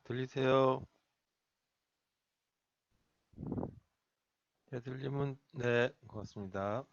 들리세요? 네, 들리면, 네, 고맙습니다.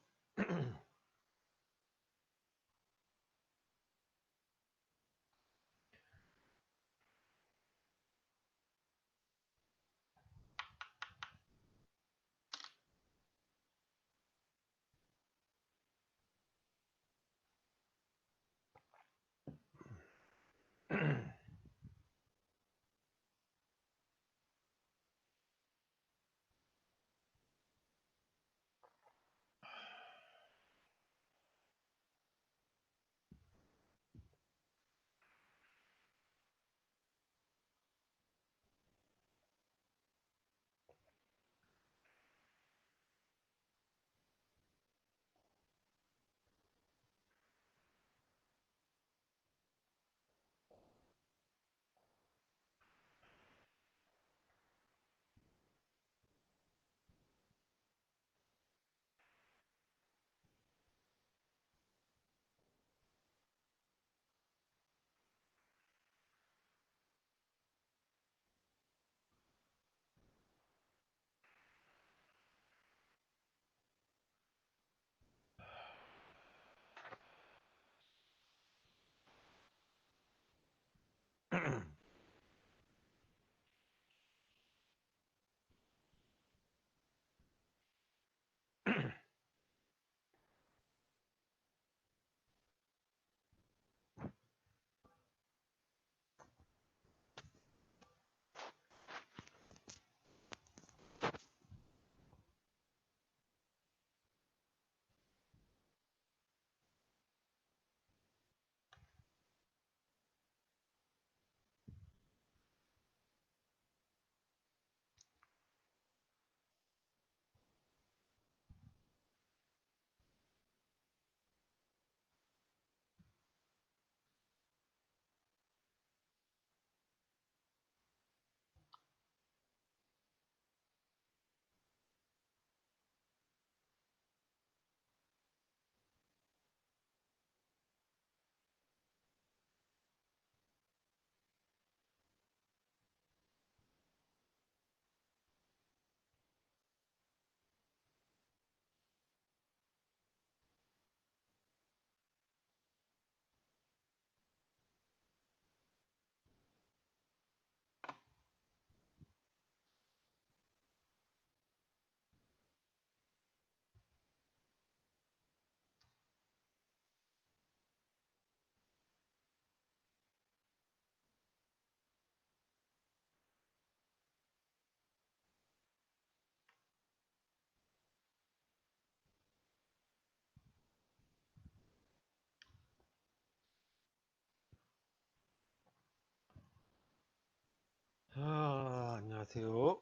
안녕하세요.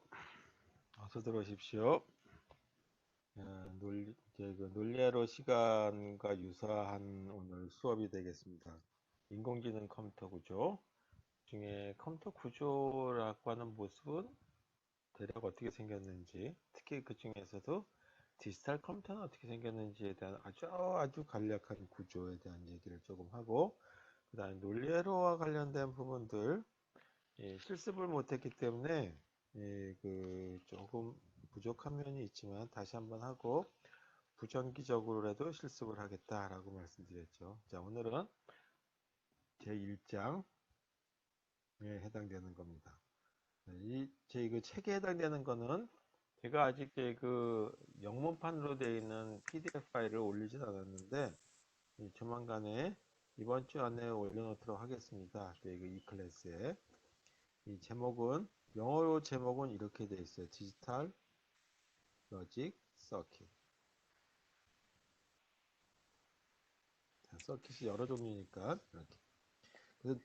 어서 들어오십시오. 이제 그 논리회로 시간과 유사한 오늘 수업이 되겠습니다. 인공지능 컴퓨터 구조 중에 컴퓨터 구조라고 하는 모습은 대략 어떻게 생겼는지, 특히 그 중에서도 디지털 컴퓨터는 어떻게 생겼는지에 대한 아주 간략한 구조에 대한 얘기를 조금 하고, 그 다음에 논리회로와 관련된 부분들, 실습을 못했기 때문에 그 조금 부족한 면이 있지만 다시 한번 하고 부정기적으로라도 실습을 하겠다라고 말씀드렸죠. 자, 오늘은 제1장에 해당되는 겁니다. 제 그 책에 해당되는 거는 제가 아직 그 영문판으로 되어 있는 PDF 파일을 올리진 않았는데 조만간에 이번 주 안에 올려놓도록 하겠습니다. 이 클래스에. 이 제목은 영어로 제목은 이렇게 되어 있어요. 디지털 로직 서킷. 서킷이 여러 종류니까 이렇게. 그래서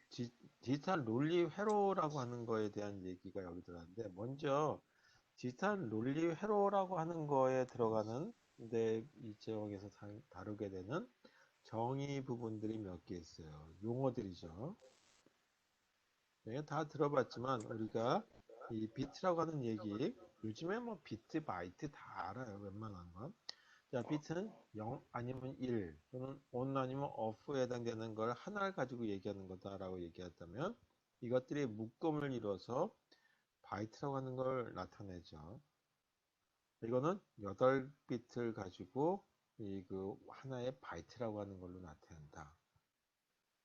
디지털 논리 회로라고 하는 거에 대한 얘기가 여기 들어갔는데 먼저 디지털 논리 회로라고 하는 거에 들어가는 근데 이 제목에서 다루게 되는 정의 부분들이 몇 개 있어요. 용어들이죠. 네, 다 들어봤지만 우리가 이 비트라고 하는 얘기 요즘에 뭐 비트, 바이트 다 알아요. 웬만한 건. 자, 비트는 0 아니면 1 또는 on 아니면 off에 해당되는 걸 하나를 가지고 얘기하는 거다라고 얘기했다면 이것들이 묶음을 이뤄서 바이트라고 하는 걸 나타내죠. 이거는 8비트를 가지고 이 그 하나의 바이트라고 하는 걸로 나타낸다.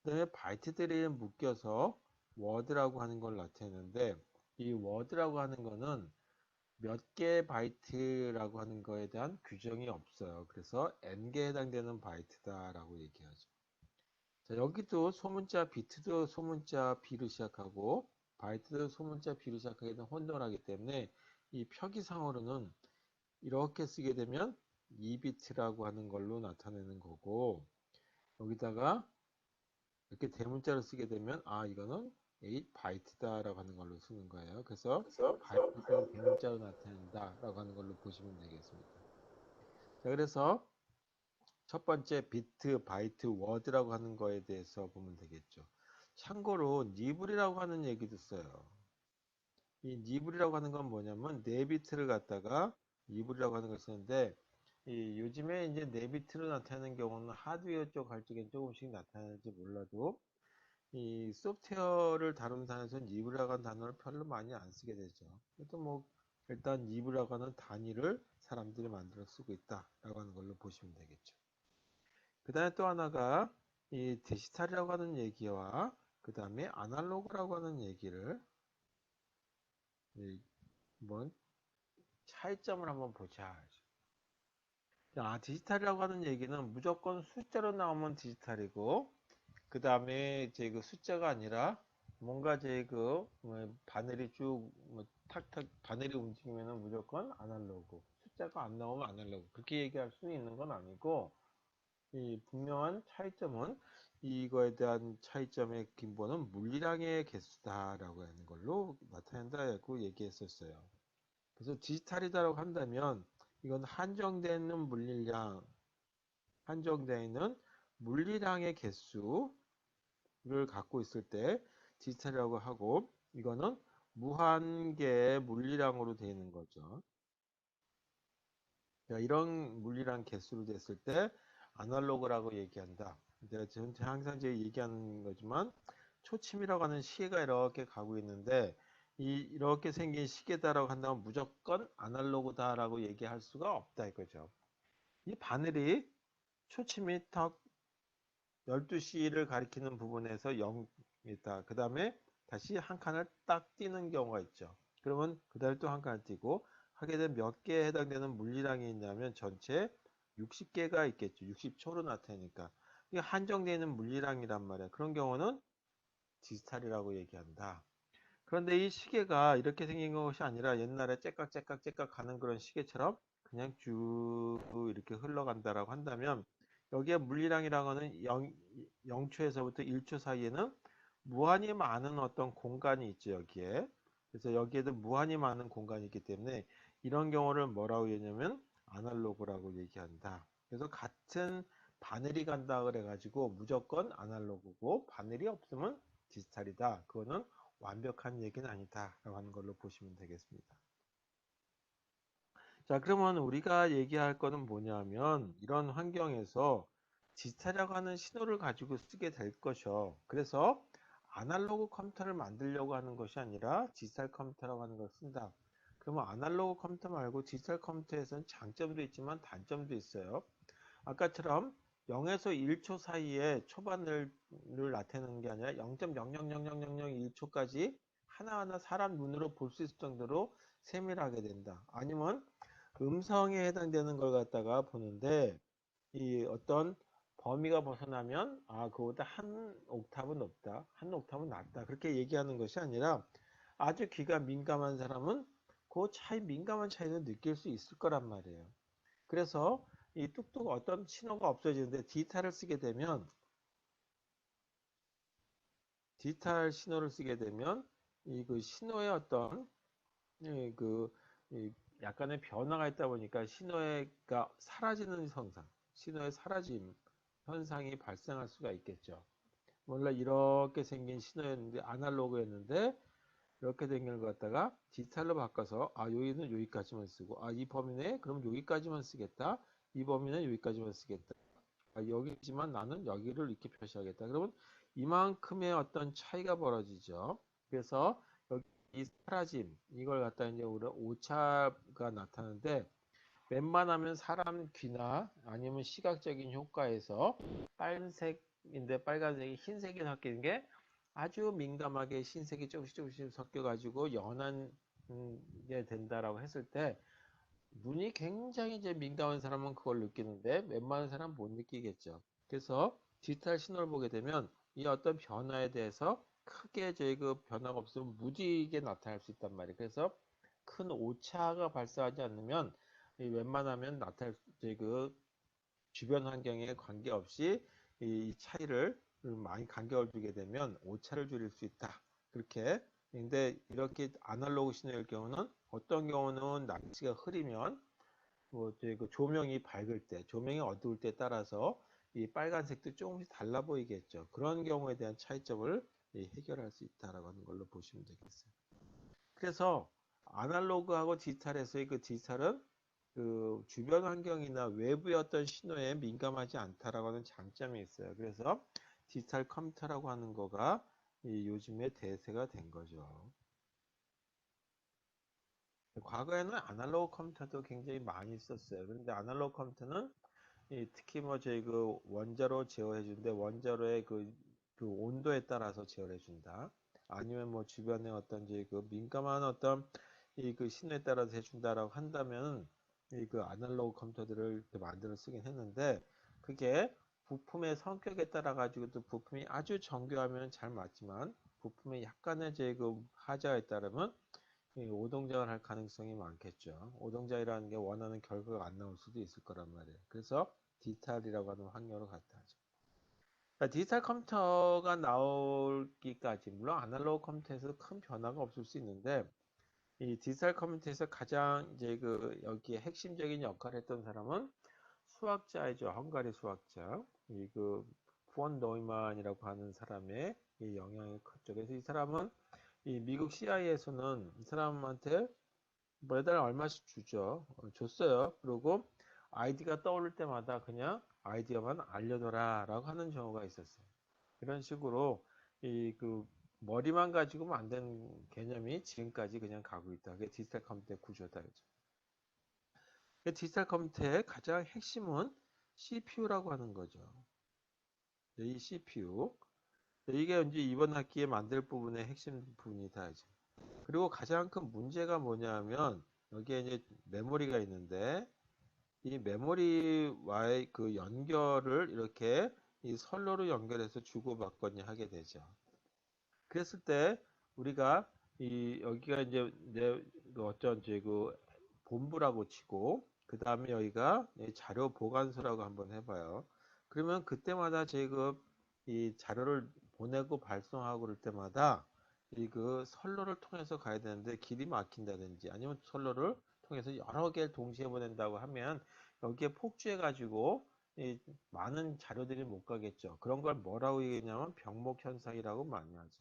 그다음에 바이트들이 묶여서 워드라고 하는 걸 나타내는데 이 워드라고 하는 거는 몇 개 바이트라고 하는 거에 대한 규정이 없어요. 그래서 n개에 해당되는 바이트다라고 얘기하죠. 자, 여기도 소문자 비트도 소문자 B로 시작하고 바이트도 소문자 B로 시작하게 되면 혼돈하기 때문에 이 표기상으로는 이렇게 쓰게 되면 2비트라고 하는 걸로 나타내는 거고 여기다가 이렇게 대문자로 쓰게 되면 아 이거는 8바이트다라고 하는 걸로 쓰는 거예요. 그래서 바이트는 대문자로 나타낸다라고 하는 걸로 보시면 되겠습니다. 자, 그래서 첫 번째 비트, 바이트, 워드라고 하는 거에 대해서 보면 되겠죠. 참고로 니블이라고 하는 얘기도 써요. 이 니블이라고 하는 건 뭐냐면 4비트를 갖다가 니블이라고 하는 걸 쓰는데 이 요즘에 이제 4비트로 나타내는 경우는 하드웨어 쪽 할 적엔 조금씩 나타나는지 몰라도 이 소프트웨어를 다루는 단에서는 니브라고 하는 단어를 별로 많이 안 쓰게 되죠. 그래도 뭐 일단 니브라고 하는 단위를 사람들이 만들어 쓰고 있다라고 하는 걸로 보시면 되겠죠. 그 다음에 또 하나가 이 디지털이라고 하는 얘기와 그 다음에 아날로그라고 하는 얘기를 한번 차이점을 한번 보자. 디지털이라고 하는 얘기는 무조건 숫자로 나오면 디지털이고 그 다음에 이제 그 숫자가 아니라 뭔가 이제 그뭐 바늘이 쭉뭐 탁탁 바늘이 움직이면은 무조건 아날로그 숫자가 안 나오면 아날로그 그렇게 얘기할 수 있는 건 아니고 이 분명한 차이점은 이거에 대한 차이점의 근본은 물리량의 개수다라고 하는 걸로 나타낸다고 얘기했었어요. 그래서 디지털이다라고 한다면 이건 한정되는 물리량 한정되어 있는 물리량의 개수 를 갖고 있을 때 디지털이라고 하고 이거는 무한계의 물리량으로 되는 거죠. 이런 물리량 개수로 됐을 때 아날로그라고 얘기한다. 내가 지금 항상 이제 얘기하는 거지만 초침이라고 하는 시계가 이렇게 가고 있는데 이렇게 생긴 시계다라고 한다면 무조건 아날로그다라고 얘기할 수가 없다 이거죠. 이 바늘이 초침이 턱 12시를 가리키는 부분에서 0이다. 그 다음에 다시 한 칸을 딱 띄는 경우가 있죠. 그러면 그 다음에 또 한 칸을 띄고 하게 되면 몇 개에 해당되는 물리량이 있냐면 전체 60개가 있겠죠. 60초로 나타내니까. 이게 한정되어 있는 물리량이란 말이야. 그런 경우는 디지털이라고 얘기한다. 그런데 이 시계가 이렇게 생긴 것이 아니라 옛날에 째깍째깍째깍 가는 그런 시계처럼 그냥 쭉 이렇게 흘러간다라고 한다면 여기에 물리량이라고 하는 0초에서부터 1초 사이에는 무한히 많은 어떤 공간이 있죠, 여기에. 그래서 여기에도 무한히 많은 공간이 있기 때문에 이런 경우를 뭐라고 얘기하냐면 아날로그라고 얘기한다. 그래서 같은 바늘이 간다 그래가지고 무조건 아날로그고 바늘이 없으면 디지털이다. 그거는 완벽한 얘기는 아니다라고 하는 걸로 보시면 되겠습니다. 자, 그러면 우리가 얘기할 거는 뭐냐면 이런 환경에서 디지털이라고 하는 신호를 가지고 쓰게 될 것이요. 그래서 아날로그 컴퓨터를 만들려고 하는 것이 아니라 디지털 컴퓨터라고 하는 걸 쓴다. 그러면 아날로그 컴퓨터 말고 디지털 컴퓨터에서는 장점도 있지만 단점도 있어요. 아까처럼 0에서 1초 사이에 초반을 나타내는 게 아니라 0.0000001초까지 하나하나 사람 눈으로 볼 수 있을 정도로 세밀하게 된다. 아니면 음성에 해당되는 걸 갖다가 보는데 이 어떤 범위가 벗어나면 그거보다 한 옥타브 높다, 한 옥타브 낮다 그렇게 얘기하는 것이 아니라 아주 귀가 민감한 사람은 그 차이 민감한 차이를 느낄 수 있을 거란 말이에요. 그래서 이 뚝뚝 어떤 신호가 없어지는데 디지털 신호를 쓰게 되면 이 그 신호의 어떤 그 이 약간의 변화가 있다 보니까 신호가 사라지는 현상, 신호의 사라짐 현상이 발생할 수가 있겠죠. 원래 이렇게 생긴 신호였는데 아날로그였는데 이렇게 된 걸 갖다가 디지털로 바꿔서 아 여기는 여기까지만 쓰고 아 이 범위네 그럼 여기까지만 쓰겠다. 이 범위는 여기까지만 쓰겠다. 아, 여기지만 나는 여기를 이렇게 표시하겠다. 그러면 이만큼의 어떤 차이가 벌어지죠. 그래서 여기 이 사라짐 이걸 갖다 이제 우리가 오차가 나타나는데 웬만하면 사람 귀나 아니면 시각적인 효과에서 빨간색인데 빨간색이 흰색이 섞이는 게 아주 민감하게 흰색이 조금씩 조금씩 섞여가지고 연한 게 된다라고 했을 때 눈이 굉장히 이제 민감한 사람은 그걸 느끼는데 웬만한 사람은 못 느끼겠죠. 그래서 디지털 신호를 보게 되면 이 어떤 변화에 대해서 크게 저희 그 변화가 없으면 무디게 나타날 수 있단 말이에요. 그래서 큰 오차가 발생하지 않으면 웬만하면 나타날 저희 그 주변 환경에 관계없이 이 차이를 많이 간격을 두게 되면 오차를 줄일 수 있다. 그렇게. 근데 이렇게 아날로그 신호일 경우는 어떤 경우는 날씨가 흐리면 뭐 그 조명이 밝을 때, 조명이 어두울 때에 따라서 이 빨간색도 조금씩 달라 보이겠죠. 그런 경우에 대한 차이점을 해결할 수 있다라고 하는 걸로 보시면 되겠어요. 그래서 아날로그하고 디지털에서의 그 디지털은 그 주변 환경이나 외부의 어떤 신호에 민감하지 않다라고 하는 장점이 있어요. 그래서 디지털 컴퓨터라고 하는 거가 요즘에 대세가 된 거죠. 과거에는 아날로그 컴퓨터도 굉장히 많이 썼어요. 그런데 아날로그 컴퓨터는 특히 뭐 저희 그 원자로 제어해 주는데 원자로의 그 온도에 따라서 제어해 준다. 아니면 뭐 주변에 어떤 이제 그 민감한 어떤 이 그 신호에 따라서 해준다라고 한다면 이 그 아날로그 컴퓨터들을 만들어 쓰긴 했는데 그게 부품의 성격에 따라 가지고 또 부품이 아주 정교하면 잘 맞지만 부품에 약간의 제 그 하자에 따르면 오동작을 할 가능성이 많겠죠. 오동작이라는 게 원하는 결과가 안 나올 수도 있을 거란 말이에요. 그래서 디지털이라고 하는 환경으로 갔다 하죠. 그러니까 디지털 컴퓨터가 나오기까지 물론 아날로그 컴퓨터에서 큰 변화가 없을 수 있는데 이 디지털 컴퓨터에서 가장 이제 그 여기에 핵심적인 역할을 했던 사람은 수학자이죠. 헝가리 수학자. 이그 푸언 노이만이라고 하는 사람의 이 영향이 컸죠. 그래서 이 사람은 이 미국 CIA에서는 이 사람한테 매달 얼마씩 주죠. 줬어요. 그리고 아이디가 떠오를 때마다 그냥 아이디어만 알려줘라 라고 하는 경우가 있었어요. 이런 식으로 이 그 머리만 가지고는 안 되는 개념이 지금까지 그냥 가고 있다. 그게 디지털 컴퓨터의 구조다. 디지털 컴퓨터의 가장 핵심은 CPU라고 하는 거죠. 이 CPU. 이게 이제 이번 학기에 만들 부분의 핵심 부분이다. 그리고 가장 큰 문제가 뭐냐면 여기에 이제 메모리가 있는데 이 메모리와의 그 연결을 이렇게 이 선로로 연결해서 주고받거니 하게 되죠. 그랬을 때 우리가 이 여기가 이제 그 어쩐 그 본부라고 치고 그 다음에 여기가 자료 보관소라고 한번 해봐요. 그러면 그때마다 제가 이 자료를 보내고 발송하고 그럴 때마다 이 그 선로를 통해서 가야 되는데 길이 막힌다든지 아니면 선로를 통해서 여러 개를 동시에 보낸다고 하면 여기에 폭주해 가지고 이 많은 자료들이 못 가겠죠. 그런 걸 뭐라고 얘기하냐면 병목 현상이라고 많이 하죠.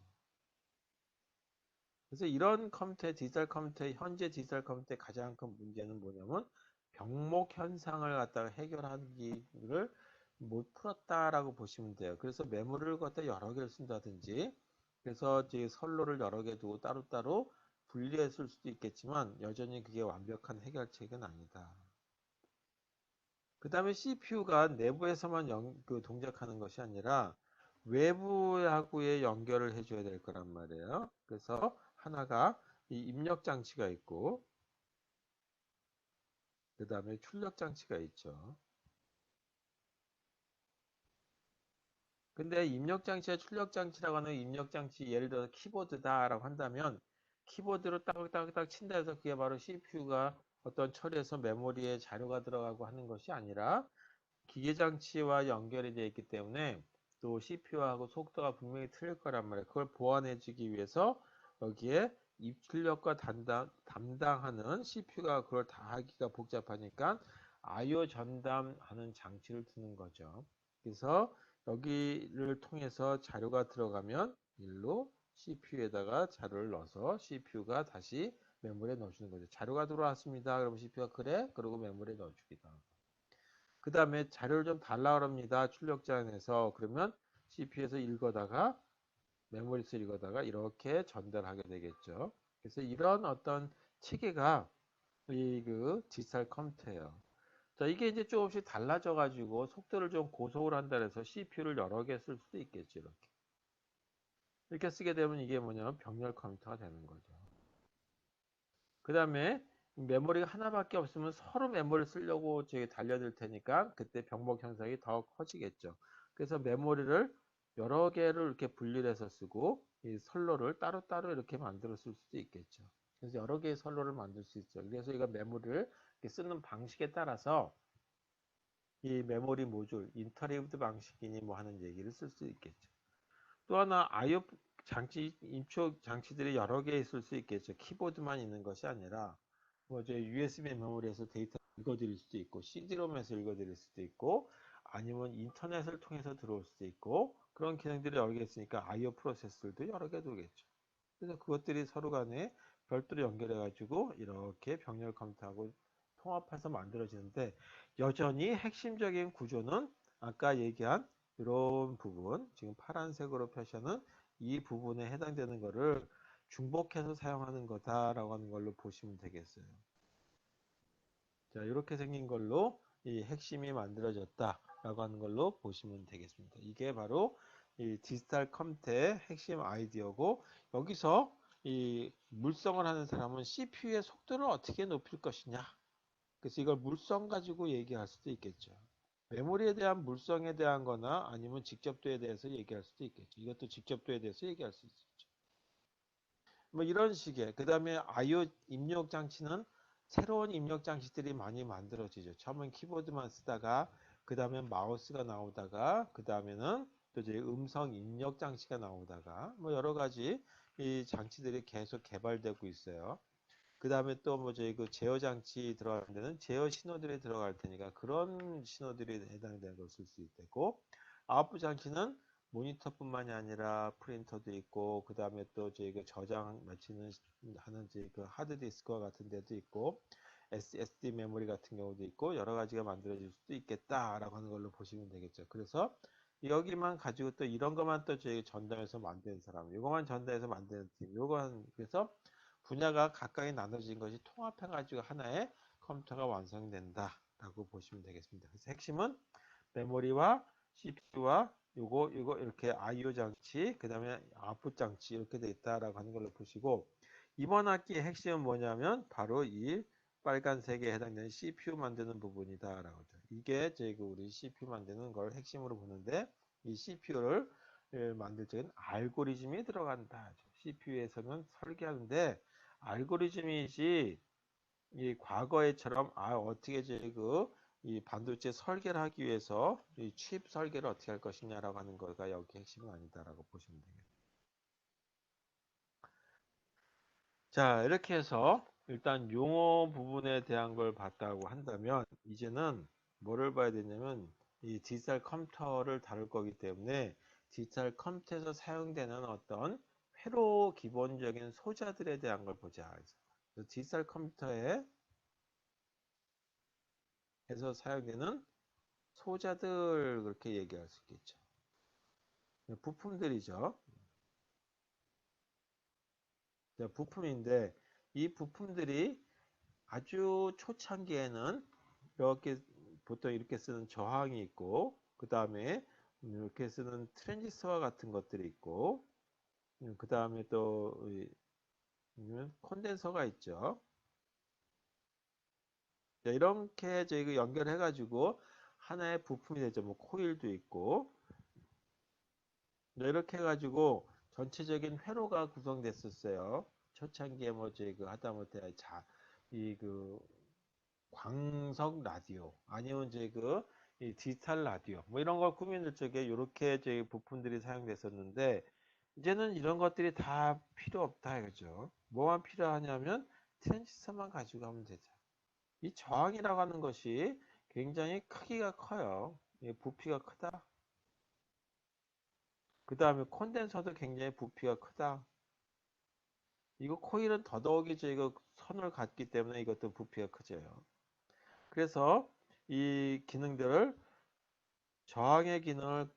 그래서 이런 컴퓨터, 디지털 컴퓨터의 현재 디지털 컴퓨터의 가장 큰 문제는 뭐냐면 병목 현상을 갖다가 해결하기를 못 풀었다라고 보시면 돼요. 그래서 메모리를 갖다 여러 개를 쓴다든지 그래서 이제 선로를 여러 개 두고 따로따로 분리했을 수도 있겠지만 여전히 그게 완벽한 해결책은 아니다. 그 다음에 CPU가 내부에서만 그 동작하는 것이 아니라 외부하고의 연결을 해줘야 될 거란 말이에요. 그래서 하나가 이 입력 장치가 있고, 그 다음에 출력 장치가 있죠. 근데 입력 장치와 출력 장치라고 하는 입력 장치, 예를 들어서 키보드다라고 한다면, 키보드로 딱딱딱 친다 해서 그게 바로 CPU가 어떤 처리해서 메모리에 자료가 들어가고 하는 것이 아니라, 기계 장치와 연결이 되어 있기 때문에 또 CPU하고 속도가 분명히 틀릴 거란 말이에요. 그걸 보완해 주기 위해서 여기에 입출력과 담당하는 CPU가 그걸 다 하기가 복잡하니까 IO 전담하는 장치를 두는 거죠. 그래서 여기를 통해서 자료가 들어가면 일로 CPU에다가 자료를 넣어서 CPU가 다시 메모리에 넣어주는 거죠. 자료가 들어왔습니다. 그러면 CPU가 그래? 그러고 메모리에 넣어주기도 하고. 그 다음에 자료를 좀 달라 그럽니다. 출력자 안에서. 그러면 CPU에서 읽어다가 메모리에서 읽어다가 이렇게 전달하게 되겠죠. 그래서 이런 어떤 체계가 이 그 디지털 컴퓨터예요. 자, 이게 이제 조금씩 달라져 가지고 속도를 좀 고속을 한다 해서 CPU를 여러 개 쓸 수도 있겠죠. 이렇게 쓰게 되면 이게 뭐냐면 병렬 컴퓨터가 되는 거죠. 그 다음에 메모리가 하나밖에 없으면 서로 메모리를 쓰려고 저기 달려들 테니까 그때 병목 형성이 더 커지겠죠. 그래서 메모리를 여러 개를 이렇게 분리를 해서 쓰고 이 선로를 따로따로 이렇게 만들어 쓸 수도 있겠죠. 그래서 여러 개의 선로를 만들 수 있죠. 그래서 이거 메모리를 쓰는 방식에 따라서 이 메모리 모듈, 인터레이브드 방식이니 뭐 하는 얘기를 쓸 수 있겠죠. 또 하나 IO 장치, 인축 장치들이 여러 개 있을 수 있겠죠. 키보드만 있는 것이 아니라 뭐 이제 USB 메모리에서 데이터 읽어드릴 수도 있고 CD롬에서 읽어드릴 수도 있고 아니면 인터넷을 통해서 들어올 수도 있고 그런 기능들이 여러 개 있으니까 IO 프로세서들도 여러 개 두겠죠. 그래서 그것들이 서로 간에 별도로 연결해 가지고 이렇게 병렬 컴퓨터하고 통합해서 만들어지는데 여전히 핵심적인 구조는 아까 얘기한 이런 부분, 지금 파란색으로 표시하는 이 부분에 해당되는 거를 중복해서 사용하는 거다라고 하는 걸로 보시면 되겠어요. 자, 이렇게 생긴 걸로 이 핵심이 만들어졌다라고 하는 걸로 보시면 되겠습니다. 이게 바로 이 디지털 컴퓨터의 핵심 아이디어고 여기서 이 물성을 하는 사람은 CPU의 속도를 어떻게 높일 것이냐. 그래서 이걸 물성 가지고 얘기할 수도 있겠죠. 메모리에 대한 물성에 대한 거나 아니면 직접도에 대해서 얘기할 수도 있겠죠. 이것도 직접도에 대해서 얘기할 수 있죠. 뭐 이런 식의. 그 다음에 IO 입력 장치는 새로운 입력 장치들이 많이 만들어지죠. 처음엔 키보드만 쓰다가 그 다음에 마우스가 나오다가 그 다음에는 또 이제 음성 입력 장치가 나오다가 뭐 여러 가지 이 장치들이 계속 개발되고 있어요. 그 다음에 또 뭐 저희 그 제어 장치 들어갈 때는 제어 신호들이 들어갈 테니까 그런 신호들이 해당되는 걸 쓸 수 있고 아웃풋 장치는 모니터뿐만이 아니라 프린터도 있고 그 다음에 또 저희 그 저장 마치는 하는 저희 그 하드디스크와 같은 데도 있고 SSD 메모리 같은 경우도 있고 여러 가지가 만들어질 수도 있겠다라고 하는 걸로 보시면 되겠죠. 그래서 여기만 가지고 또 이런 것만 또 저희 전담해서 만드는 사람, 이거만 전담해서 만드는 팀, 요건 그래서 분야가 가까이 나눠진 것이 통합해가지고 하나의 컴퓨터가 완성된다라고 보시면 되겠습니다. 그래서 핵심은 메모리와 CPU와 요거 이렇게 IO 장치, 그 다음에 아웃풋 장치 이렇게 돼 있다라고 하는 걸로 보시고 이번 학기의 핵심은 뭐냐면 바로 이 빨간색에 해당되는 CPU 만드는 부분이다라고 하죠. 이게 저희가 우리 CPU 만드는 걸 핵심으로 보는데 이 CPU를 만들 적엔 알고리즘이 들어간다. CPU에서는 설계하는데 알고리즘이지 이 과거에처럼 어떻게 이 반도체 설계를 하기 위해서 이 칩 설계를 어떻게 할 것이냐라고 하는 거가 여기 핵심은 아니다라고 보시면 되겠습니다. 자, 이렇게 해서 일단 용어 부분에 대한 걸 봤다고 한다면 이제는 뭐를 봐야 되냐면 이 디지털 컴퓨터를 다룰 거기 때문에 디지털 컴퓨터에서 사용되는 어떤 회로 기본적인 소자들에 대한 걸 보자. 그래서 디지털 컴퓨터에 해서 사용되는 소자들 그렇게 얘기할 수 있겠죠. 부품들이죠. 부품인데 이 부품들이 아주 초창기에는 이렇게 보통 이렇게 쓰는 저항이 있고 그 다음에 이렇게 쓰는 트랜지스터 같은 것들이 있고 그 다음에 또 콘덴서가 있죠. 이렇게 저희가 연결해 가지고 하나의 부품이 되죠. 뭐 코일도 있고 이렇게 해가지고 전체적인 회로가 구성됐었어요. 초창기에 뭐 저희 그 하다못해 이 그 광석 라디오 아니면 이제 이 디지털 라디오 뭐 이런 걸 꾸미는 쪽에 이렇게 저희 부품들이 사용됐었는데 이제는 이런 것들이 다 필요 없다 이거죠. 뭐만 필요하냐면 트랜지스터만 가지고 가면 되죠. 이 저항이라고 하는 것이 굉장히 크기가 커요. 부피가 크다. 그 다음에 콘덴서도 굉장히 부피가 크다. 이거 코일은 더더욱이 이거 선을 갖기 때문에 이것도 부피가 크죠. 그래서 이 기능들을 저항의 기능을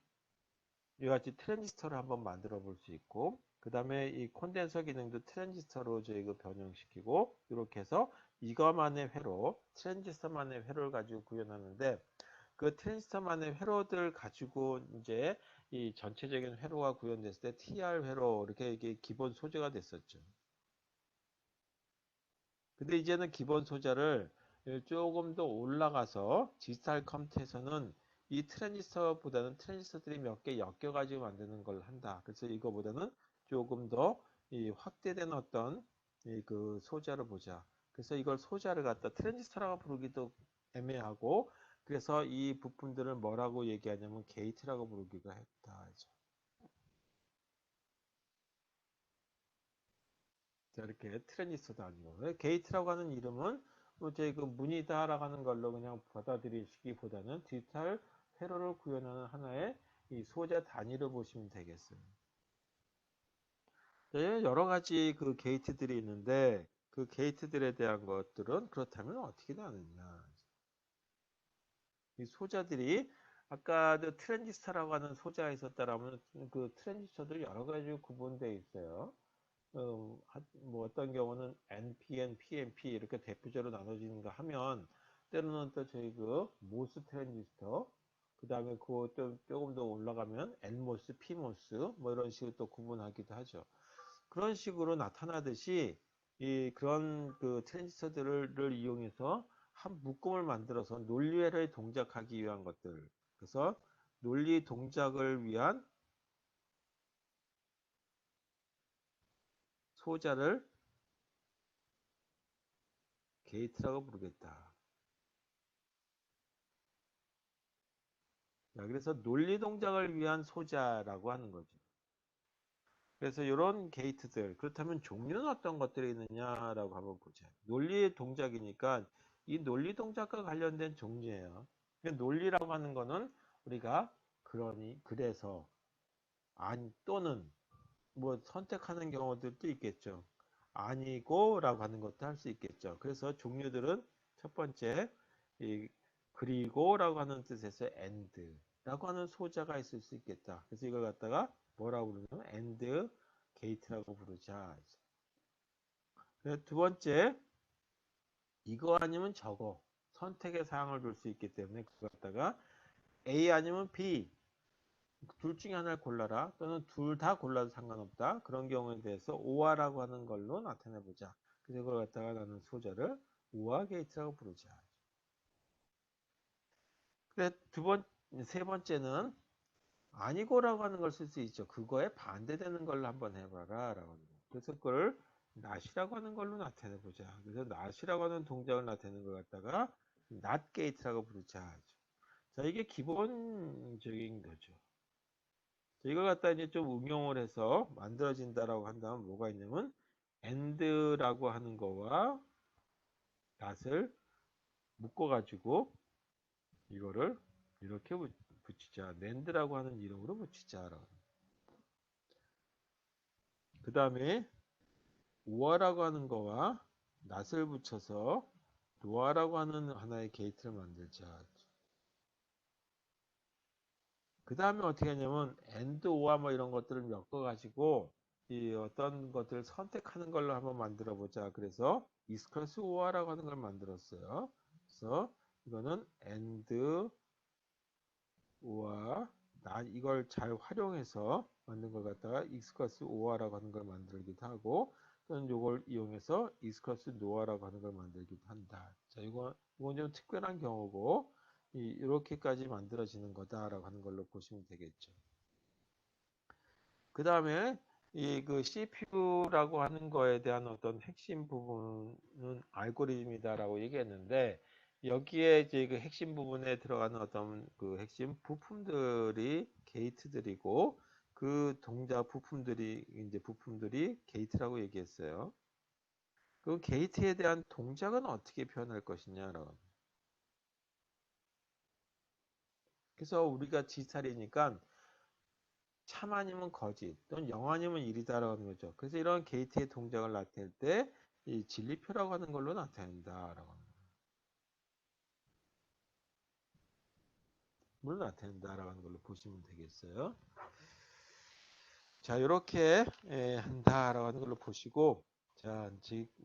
이같이 트랜지스터를 한번 만들어 볼 수 있고 그 다음에 이 콘덴서 기능도 트랜지스터로 저희가 변형시키고 이렇게 해서 이거만의 회로 트랜지스터만의 회로를 가지고 구현하는데 그 트랜지스터만의 회로들 가지고 이제 이 전체적인 회로가 구현됐을 때 TR 회로 이렇게 이게 기본 소재가 됐었죠. 근데 이제는 기본 소재를 조금 더 올라가서 디지털 컴퓨터에서는 이 트랜지스터보다는 트랜지스터들이 몇 개 엮여가지고 만드는 걸 한다. 그래서 이거보다는 조금 더 이 확대된 어떤 그 소재를 보자. 그래서 이걸 소재를 갖다 트랜지스터라고 부르기도 애매하고 그래서 이 부품들을 뭐라고 얘기하냐면 게이트라고 부르기가 했다. 자, 이렇게 트랜지스터도 아니고 게이트라고 하는 이름은 저희 그 문이다라고 하는 걸로 그냥 받아들이시기보다는 디지털 회로를 구현하는 하나의 이 소재 단위로 보시면 되겠어요. 네, 여러 가지 그 게이트들이 있는데 그 게이트들에 대한 것들은 그렇다면 어떻게 나느냐. 이 소자들이 아까도 트랜지스터라고 하는 소자가 있었다라면 그 트랜지스터도 여러 가지 구분되어 있어요. 뭐 어떤 경우는 NPN, PNP 이렇게 대표적으로 나눠지는가 하면 때로는 또 저희 그 모스 트랜지스터 그 다음에 그또 조금 더 올라가면 NMOS, PMOS 뭐 이런 식으로 또 구분하기도 하죠. 그런 식으로 나타나듯이 이 그런 그 트랜지스터들을 이용해서 한 묶음을 만들어서 논리회로에 동작하기 위한 것들. 그래서 논리 동작을 위한 소자를 게이트라고 부르겠다. 자, 그래서 논리 동작을 위한 소자라고 하는 거죠. 그래서 이런 게이트들, 그렇다면 종류는 어떤 것들이 있느냐라고 한번 보자. 논리 동작이니까 이 논리 동작과 관련된 종류예요. 논리라고 하는 거는 우리가 그래서, 아니, 또는 뭐 선택하는 경우들도 있겠죠. 아니고라고 하는 것도 할 수 있겠죠. 그래서 종류들은 첫 번째, 이 그리고라고 하는 뜻에서 and라고 하는 소자가 있을 수 있겠다. 그래서 이걸 갖다가 뭐라고 부르냐면 and gate라고 부르자. 두 번째, 이거 아니면 저거 선택의 사항을 줄 수 있기 때문에 그걸 갖다가 A 아니면 B 둘 중에 하나를 골라라 또는 둘 다 골라도 상관없다 그런 경우에 대해서 오화라고 하는 걸로 나타내 보자. 그래서 이걸 갖다가 나는 소자를 오화 게이트라고 부르자. 그래 세 번째는 아니고라고 하는 걸 쓸 수 있죠. 그거에 반대되는 걸로 한번 해봐라 라고 하는 거. 그래서 그걸 not이라고 하는 걸로 나타내 보자. 그래서 not이라고 하는 동작을 나타내는 걸 갖다가 not gate라고 부르자. 자, 이게 기본적인 거죠. 이걸 갖다 이제 좀 응용을 해서 만들어진다라고 한다면 뭐가 있냐면 and라고 하는 거와 not을 묶어가지고 이거를 이렇게 붙이자. nand라고 하는 이름으로 붙이자라고. 그 다음에 우아라고 하는 거와 not을 붙여서 노아라고 하는 하나의 게이트를 만들자. 그 다음에 어떻게 하냐면 and, or 뭐 이런 것들을 엮어가지고 이 어떤 것들을 선택하는 걸로 한번 만들어 보자. 그래서 is or라고 하는 걸 만들었어요. 그래서 이거는 and, or 이걸 잘 활용해서 만든 걸 갖다가 is or라고 하는 걸 만들기도 하고 또는 이걸 이용해서 is no라고 하는 걸 만들기도 한다. 자, 이건 좀 특별한 경우고 이렇게까지 만들어지는 거다라고 하는 걸로 보시면 되겠죠. 그 다음에 이 그 CPU라고 하는 거에 대한 어떤 핵심 부분은 알고리즘이다라고 얘기했는데 여기에 이제 그 핵심 부분에 들어가는 어떤 그 핵심 부품들이 게이트들이고 그 동작 부품들이 게이트라고 얘기했어요. 그 게이트에 대한 동작은 어떻게 표현할 것이냐라고. 그래서 우리가 지살이니까 참 아니면 거짓 또는 영 아니면 일이다라고 하는 거죠. 그래서 이런 게이트의 동작을 나타낼 때 이 진리표라고 하는 걸로 나타낸다라고 하는 거예요. 물론 나타낸다라고 하는 걸로 보시면 되겠어요. 자, 이렇게 한다라고 하는 걸로 보시고, 자,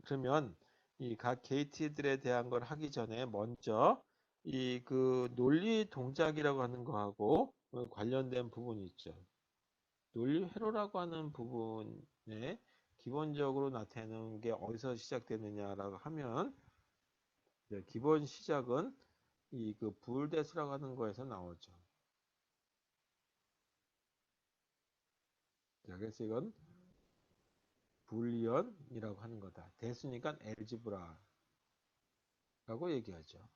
그러면 이 각 게이트들에 대한 걸 하기 전에 먼저 이 그 논리 동작이라고 하는 거하고 관련된 부분이 있죠. 논리 회로라고 하는 부분에 기본적으로 나타내는 게 어디서 시작되느냐라고 하면 기본 시작은 이 그 부울대수라고 하는 거에서 나오죠. 자, 그래서 이건 불리언이라고 하는 거다. 대수니까 엘지브라라고 얘기하죠.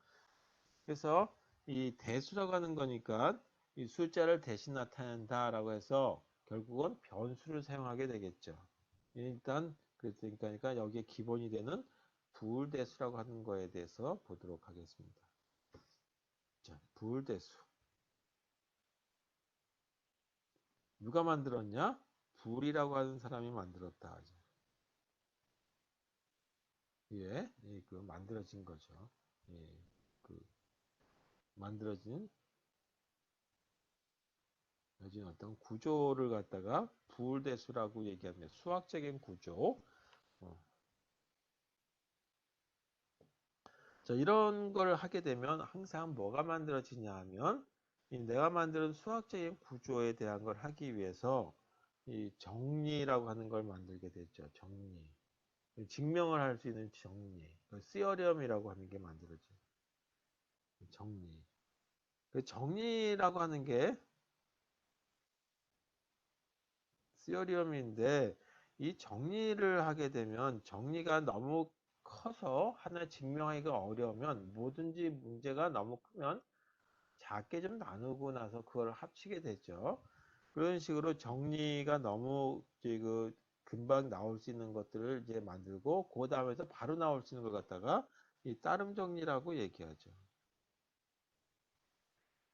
그래서 이 대수라고 하는 거니까 이 숫자를 대신 나타낸다라고 해서 결국은 변수를 사용하게 되겠죠. 일단 그러니까 여기에 기본이 되는 부울대수라고 하는 거에 대해서 보도록 하겠습니다. 자, 부울대수. 누가 만들었냐? 불이라고 하는 사람이 만들었다. 예, 그 만들어진 거죠. 예, 그 만들어진 어떤 구조를 갖다가 부울대수라고 얘기합니다. 수학적인 구조. 어. 자, 이런 걸 하게 되면 항상 뭐가 만들어지냐 하면 내가 만드는 수학적인 구조에 대한 걸 하기 위해서 이 정리라고 하는 걸 만들게 됐죠. 정리. 증명을 할 수 있는 정리. 시어리엄이라고 하는 게 만들어져요. 정리. 그 정리라고 하는 게 시어리엄인데 이 정리를 하게 되면 정리가 너무 커서 하나 증명하기가 어려우면 뭐든지 문제가 너무 크면 작게 좀 나누고 나서 그걸 합치게 되죠. 그런 식으로 정리가 너무 그 금방 나올 수 있는 것들을 이제 만들고 그 다음에서 바로 나올 수 있는 걸 갖다가 이 따름 정리라고 얘기하죠.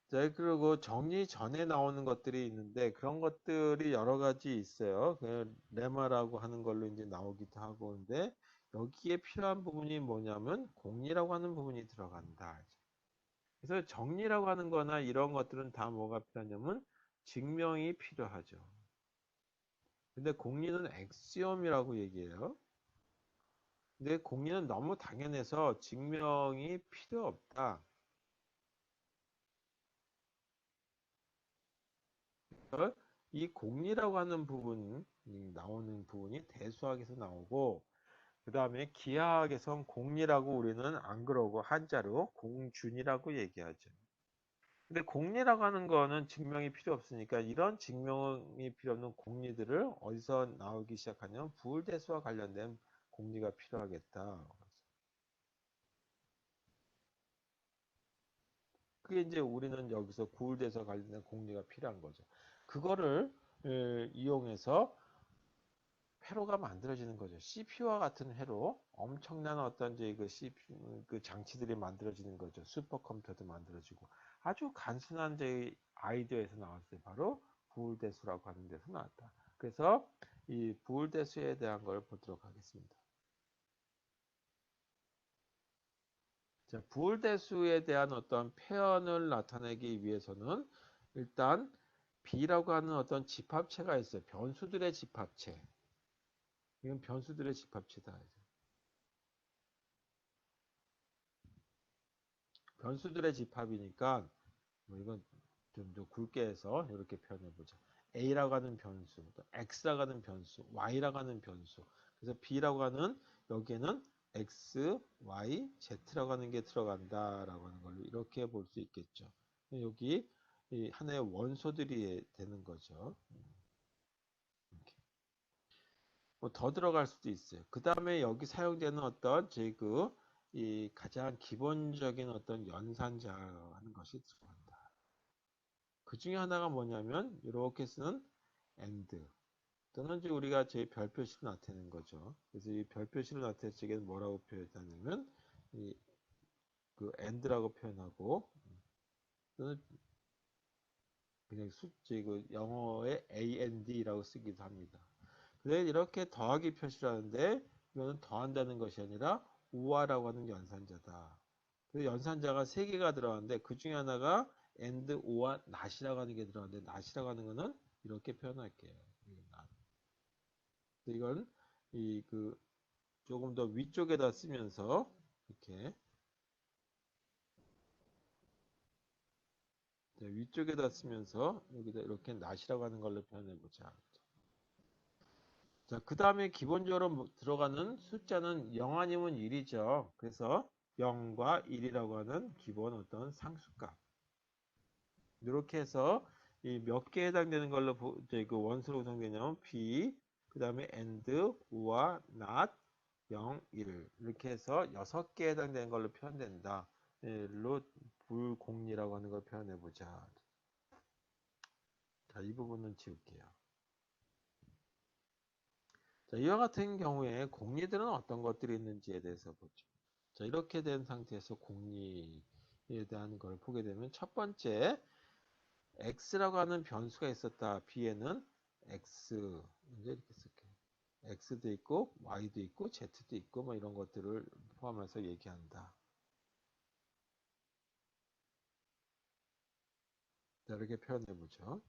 자, 그리고 정리 전에 나오는 것들이 있는데 그런 것들이 여러 가지 있어요. 그 레마라고 하는 걸로 이제 나오기도 하고 근데 여기에 필요한 부분이 뭐냐면 공리라고 하는 부분이 들어간다. 그래서 정리라고 하는 거나 이런 것들은 다 뭐가 필요하냐면 증명이 필요하죠. 근데 공리는 엑시엄이라고 얘기해요. 근데 공리는 너무 당연해서 증명이 필요 없다. 이 공리라고 하는 부분, 나오는 부분이 대수학에서 나오고, 그 다음에 기하학에선 공리라고 우리는 안 그러고 한자로 공준이라고 얘기하죠. 근데 공리라고 하는 거는 증명이 필요 없으니까 이런 증명이 필요 없는 공리들을 어디서 나오기 시작하냐면 부울대수와 관련된 공리가 필요하겠다. 그게 이제 우리는 여기서 부울대수와 관련된 공리가 필요한 거죠. 그거를 이용해서 회로가 만들어지는 거죠. CPU와 같은 회로, 엄청난 어떤 이제 그 CPU, 그 장치들이 만들어지는 거죠. 슈퍼컴퓨터도 만들어지고. 아주 간순한 이제 아이디어에서 나왔어요. 바로 부울대수라고 하는 데서 나왔다. 그래서 이 부울대수에 대한 걸 보도록 하겠습니다. 자, 부울대수에 대한 어떤 표현을 나타내기 위해서는 일단 B라고 하는 어떤 집합체가 있어요. 변수들의 집합체. 이건 변수들의 집합체다. 변수들의 집합이니까 뭐 이건 좀 더 굵게 해서 이렇게 표현해 보자. A라고 하는 변수, 또 X라고 하는 변수, Y라고 하는 변수. 그래서 B라고 하는 여기에는 X, Y, Z라고 하는 게 들어간다라고 하는 걸로 이렇게 볼 수 있겠죠. 여기 이 하나의 원소들이 되는 거죠. 이렇게. 뭐더 들어갈 수도 있어요. 그 다음에 여기 사용되는 어떤 이 가장 기본적인 어떤 연산자라고 하는 것이 들어간다. 그 중에 하나가 뭐냐면 이렇게 쓰는 and 또는 이제 우리가 제 별표시를 나타내는 거죠. 그래서 이 별표시를 나타낼 적에는 뭐라고 표현하냐면 이 그 and라고 표현하고 또는 그냥 그 영어의 and라고 쓰기도 합니다. 그래 이렇게 더하기 표시를 하는데 이거는 더한다는 것이 아니라 우아라고 하는 연산자다. 그 연산자가 세 개가 들어가는데 그 중에 하나가 and, or, not이라고 하는 게 들어가는데 not이라고 하는 거는 이렇게 표현할게요. 이건 이 그 조금 더 위쪽에다 쓰면서 이렇게 위쪽에다 쓰면서 여기다 이렇게 not이라고 하는 걸로 표현해 보자. 자, 그 다음에 기본적으로 들어가는 숫자는 0 아니면 1이죠. 그래서 0과 1이라고 하는 기본 어떤 상수값. 이렇게 해서 이 몇 개에 해당되는 걸로 그 원수로 구성되냐면 b, 그 다음에 and, or, not, 0, 1 이렇게 해서 6개에 해당되는 걸로 표현된다. 로 불공리라고 하는 걸 표현해 보자. 자, 이 부분은 지울게요. 자, 이와 같은 경우에 공리들은 어떤 것들이 있는지에 대해서 보죠. 자, 이렇게 된 상태에서 공리에 대한 걸 보게 되면 첫 번째 x라고 하는 변수가 있었다. b에는 x 이제 이렇게 쓸게요. x도 있고 y도 있고 z도 있고 뭐 이런 것들을 포함해서 얘기한다. 자, 이렇게 표현해 보죠.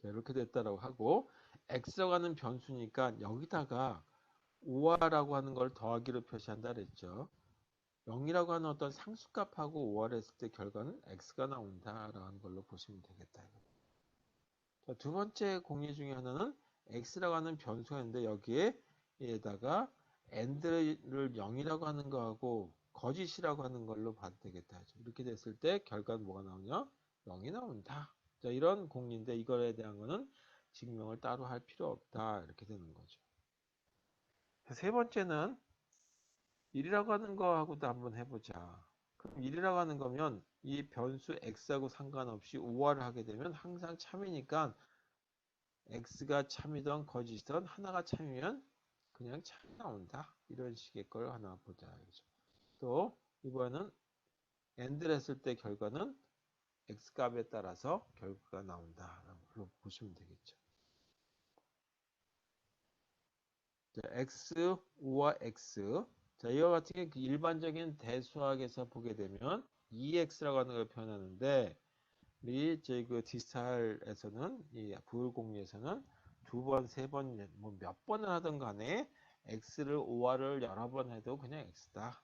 자, 이렇게 됐다라고 하고 x라고 하는 변수니까 여기다가 5화라고 하는 걸 더하기로 표시한다 그랬죠. 0이라고 하는 어떤 상수값하고 5를 했을 때 결과는 x가 나온다라는 걸로 보시면 되겠다. 자, 두 번째 공리 중에 하나는 x라고 하는 변수가 있는데 여기에다가 and를 0이라고 하는 거하고 거짓이라고 하는 걸로 봐도 되겠다. 이렇게 됐을 때 결과는 뭐가 나오냐? 0이 나온다. 자, 이런 공리인데 이거에 대한 거는 증명을 따로 할 필요 없다. 이렇게 되는 거죠. 세 번째는 1이라고 하는 거하고도 한번 해보자. 그럼 1이라고 하는 거면 이 변수 x하고 상관없이 5화를 하게 되면 항상 참이니까 x가 참이던 거짓이던 하나가 참이면 그냥 참이 나온다. 이런 식의 걸 하나 보자. 또 이번에는 AND를 했을 때 결과는 x 값에 따라서 결과가 나온다. 라고 보시면 되겠죠. 자, x, 5와 x. 자, 이와 같은 게 일반적인 대수학에서 보게 되면 2x라고 하는 걸 표현하는데 우리 저희 그 디스탈에서는 이 부울공리에서는 두 번, 세 번, 뭐 몇 번을 하든 간에 x를 5화를 여러 번 해도 그냥 x다.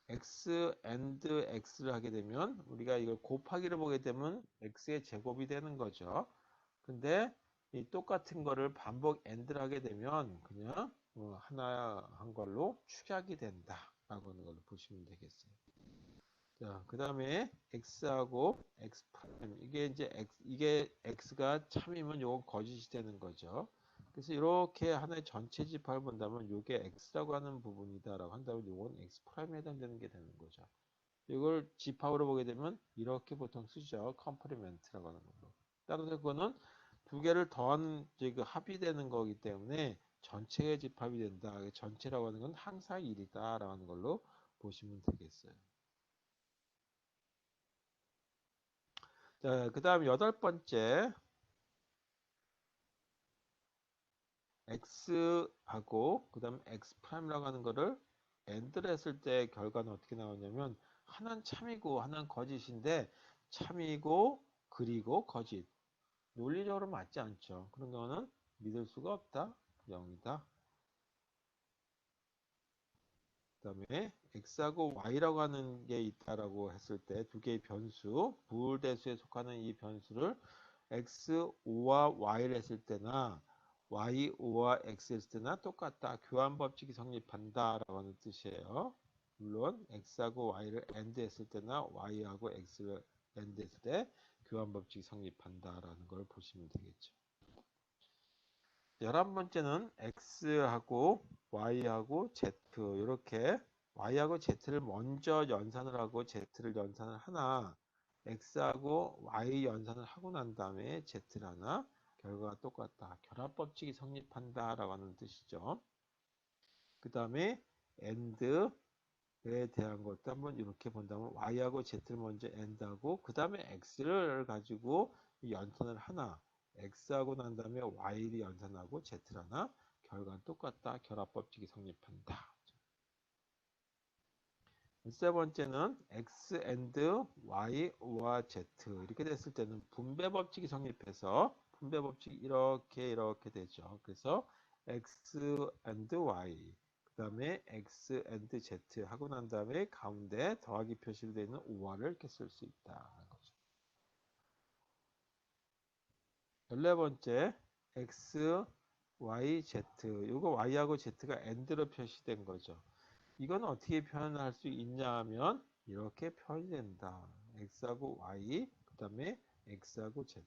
x and x를 하게 되면 우리가 이걸 곱하기를 보게 되면 x의 제곱이 되는 거죠. 근데 이 똑같은 거를 반복 and를 하게 되면 그냥 하나 한 걸로 축약이 된다. 라고 하는 걸로 보시면 되겠어요. 자, 그 다음에 x하고 x 프라임 이게 이제 이게 x가 참이면 요건 거짓이 되는 거죠. 그래서 이렇게 하나의 전체 집합을 본다면 요게 x라고 하는 부분이다라고 한다면 요건 x 프라임에 해당되는 게 되는 거죠. 이걸 집합으로 보게 되면 이렇게 보통 쓰죠. 컴플리멘트라고 하는 걸로. 따라서 그거는 두 개를 더하는 그 합이 되는 거기 때문에 전체의 집합이 된다. 전체라고 하는 건 항상 1이다라고 하는 걸로 보시면 되겠어요. 자, 그 다음 여덟 번째 x하고 그 다음 x 프라임이라고 하는 거를 AND를 했을 때 결과는 어떻게 나오냐면 하나는 참이고 하나는 거짓인데 참이고 그리고 거짓 논리적으로 맞지 않죠. 그런 경우는 믿을 수가 없다. 0이다. 그 다음에 x하고 y라고 하는 게 있다라고 했을 때 두 개의 변수 부울대수에 속하는 이 변수를 x, 5와 y를 했을 때나 y, 5와 x 했을 때나 똑같다. 교환 법칙이 성립한다라고 하는 뜻이에요. 물론 x하고 y를 AND 했을 때나 y하고 x를 AND 했을 때 교환 법칙이 성립한다라는 걸 보시면 되겠죠. 11번째는 x하고 y하고 z 이렇게 y하고 z를 먼저 연산을 하고 z를 연산을 하나 x하고 y 연산을 하고 난 다음에 z를 하나 결과가 똑같다. 결합법칙이 성립한다 라고 하는 뜻이죠. 그 다음에 and에 대한 것도 한번 이렇게 본다면 y하고 z를 먼저 and하고 그 다음에 x를 가지고 연산을 하나 x하고 난 다음에 y를 연산하고 z를 하나 결과는 똑같다. 결합법칙이 성립한다. 세 번째는 x and y와 z 이렇게 됐을 때는 분배법칙이 성립해서 분배법칙이 이렇게 되죠. 그래서 x and y 그 다음에 x and z 하고 난 다음에 가운데 더하기 표시로 되어 있는 5화를 이렇게 쓸 수 있다. 14번째 x, y, z 이거 y하고 z가 and로 표시된 거죠. 이건 어떻게 표현할 수 있냐 하면 이렇게 표현이 된다. x하고 y, 그 다음에 x하고 z.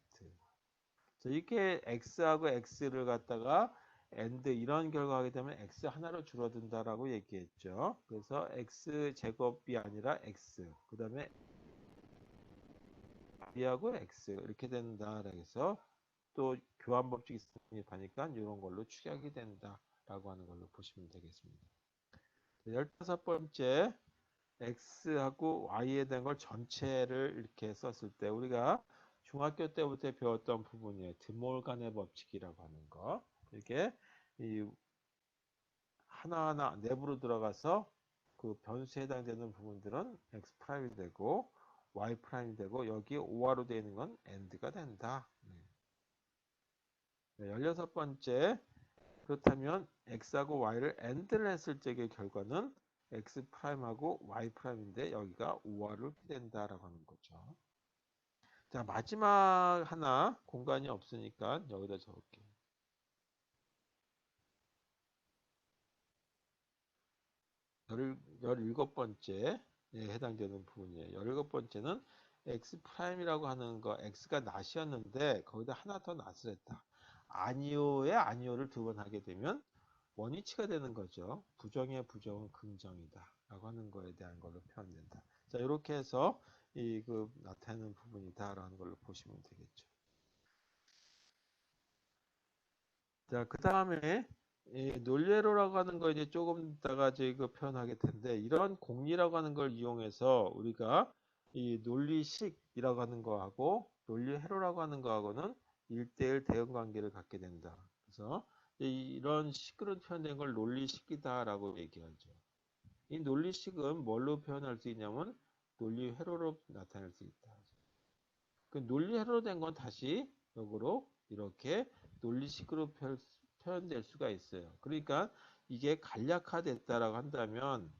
자, 이렇게 x하고 x를 갖다가 and 이런 결과 하게 되면 x 하나로 줄어든다라고 얘기했죠. 그래서 x 제곱이 아니라 x, 그 다음에 y하고 x 이렇게 된다. 그래서 또 교환법칙이 성립하니까 이런 걸로 축약이 된다라고 하는 걸로 보시면 되겠습니다. 15번째 x하고 y에 대한 걸 전체를 이렇게 썼을 때 우리가 중학교 때부터 배웠던 부분이에요. 드몰간의 법칙이라고 하는 거. 이게 이 하나하나 내부로 들어가서 그 변수에 해당되는 부분들은 x 프라임이 되고 y 프라임이 되고 여기에 5화로 되어 있는 건 and가 된다. 네, 16번째 그렇다면 x하고 y를 and를 했을 적의 결과는 x 프라임하고 y 프라임인데 여기가 5화로 된다라고 하는 거죠. 자, 마지막 하나 공간이 없으니까 여기다 적을게요. 17번째에 해당되는 부분이에요. 17번째는 x 프라임이라고 하는 거 x가 낫이었는데 거기다 하나 더 낫을 했다. 아니오에 아니오를 두 번 하게 되면 원위치가 되는 거죠. 부정의 부정은 긍정이다 라고 하는 거에 대한 걸로 표현된다. 자, 이렇게 해서 나타내는 부분이다라는 걸로 보시면 되겠죠. 자, 그 다음에 논리회로라고 하는 거 이제 조금 이따가 이제 그 표현하게 텐데 이런 공리라고 하는 걸 이용해서 우리가 이 논리식이라고 하는 거하고 논리회로라고 하는 거하고는 1대1 대응 관계를 갖게 된다. 그래서 이런 식으로 표현된 걸 논리식이다라고 얘기하죠. 이 논리식은 뭘로 표현할 수 있냐면 논리회로로 나타낼 수 있다. 그 논리회로로 된 건 다시 역으로 이렇게 논리식으로 표현될 수가 있어요. 그러니까 이게 간략화됐다라고 한다면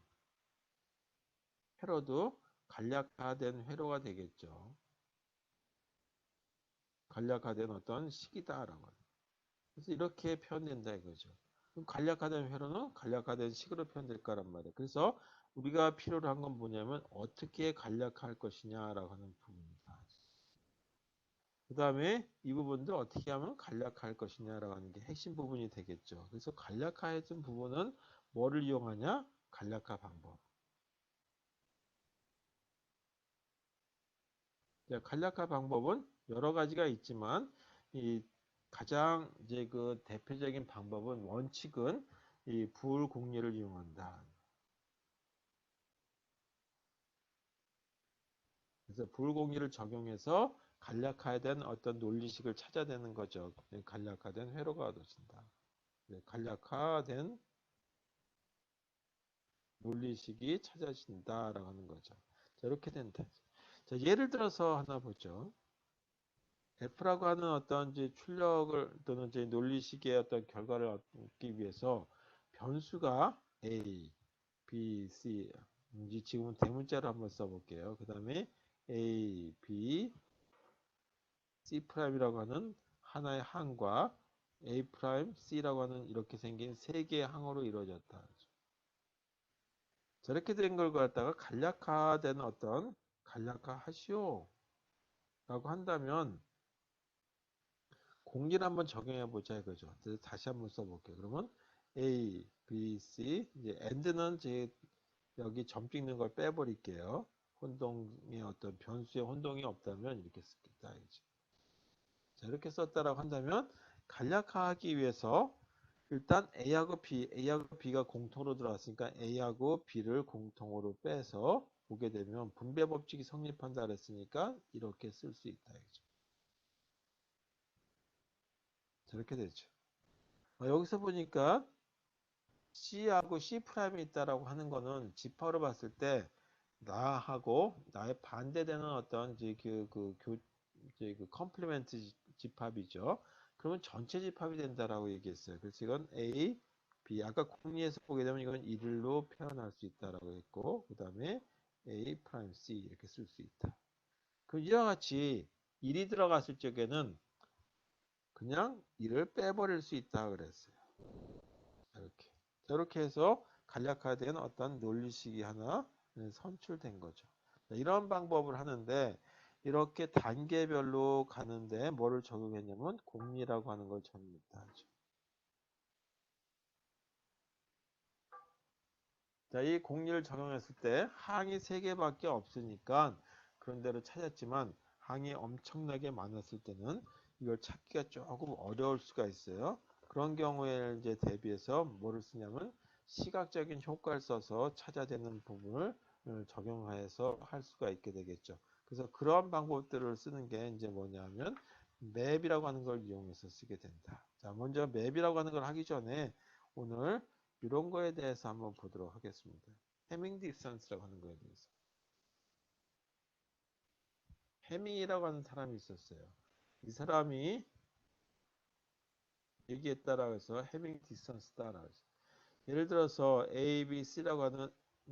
회로도 간략화된 회로가 되겠죠. 간략화된 어떤 식이다라고. 그래서 이렇게 표현된다 이거죠. 그럼 간략화된 회로는 간략화된 식으로 표현될 거란 말이에요. 그래서 우리가 필요로 한 건 뭐냐면 어떻게 간략화할 것이냐라고 하는 부분입니다. 그 다음에 이 부분도 어떻게 하면 간략화할 것이냐라고 하는 게 핵심 부분이 되겠죠. 그래서 간략화해준 부분은 뭐를 이용하냐? 간략화 방법. 간략화 방법은 여러 가지가 있지만 이 가장 이제 그 대표적인 방법은 원칙은 이 불공리를 이용한다. 그래서 불공리를 적용해서 간략화된 어떤 논리식을 찾아내는 거죠. 간략화된 회로가 얻어진다. 간략화된 논리식이 찾아진다라고 하는 거죠. 자, 이렇게 된다. 자, 예를 들어서 하나 보죠. F라고 하는 어떤 이제 출력을 또는 이제 논리식의 어떤 결과를 얻기 위해서 변수가 A, B, C 이제 지금은 대문자로 한번 써볼게요. 그 다음에 A, B, C 프라임이라고 하는 하나의 항과 A 프라임, C라고 하는 이렇게 생긴 세 개의 항으로 이루어졌다. 저렇게 된 걸 갖다가 간략화된 어떤 간략화하시오 라고 한다면 공리를 한번 적용해 보자 이거죠. 그래서 다시 한번 써볼게요. 그러면 A, B, C 이제 AND는 이제 여기 점 찍는 걸 빼버릴게요. 혼동의 어떤 변수의 혼동이 없다면 이렇게 쓰겠다. 이제. 자, 이렇게 썼다라고 한다면 간략화하기 위해서 일단 A하고 B가 공통으로 들어왔으니까 A하고 B를 공통으로 빼서 보게 되면 분배 법칙이 성립한다 그랬으니까 이렇게 쓸 수 있다. 이죠. 저렇게 되죠. 여기서 보니까 C하고 C'이 있다라고 하는 거는 집합으로 봤을 때 나하고 나의 반대되는 어떤 이제 이제 그 컴플리멘트 집합이죠. 그러면 전체 집합이 된다라고 얘기했어요. 그래서 이건 A, B. 아까 공리에서 보게 되면 이건 1로 표현할 수 있다라고 했고, 그 다음에 A 프라임 C 이렇게 쓸 수 있다. 그럼 이와 같이 1이 들어갔을 적에는 그냥 1을 빼버릴 수 있다 그랬어요. 이렇게. 이렇게 해서 간략화된 어떤 논리식이 하나 선출된 거죠. 이런 방법을 하는데 이렇게 단계별로 가는데 뭐를 적용했냐면 공리라고 하는 걸 적용했다 하죠. 자, 이 공리를 적용했을 때 항이 3개밖에 없으니까 그런 대로 찾았지만 항이 엄청나게 많았을 때는 이걸 찾기가 조금 어려울 수가 있어요. 그런 경우에 이제 대비해서 뭐를 쓰냐면 시각적인 효과를 써서 찾아내는 부분을 적용해서 할 수가 있게 되겠죠. 그래서 그런 방법들을 쓰는 게 이제 뭐냐면 맵이라고 하는 걸 이용해서 쓰게 된다. 자, 먼저 맵이라고 하는 걸 하기 전에 오늘 이런 거에 대해서 한번 보도록 하겠습니다. 해밍 디스턴스라고 하는 거에 대해서. 해밍이라고 하는 사람이 있었어요. 이 사람이 얘기했다라고 해서 해밍 디스턴스다라고 해서. 예를 들어서 A, B, C라고 하는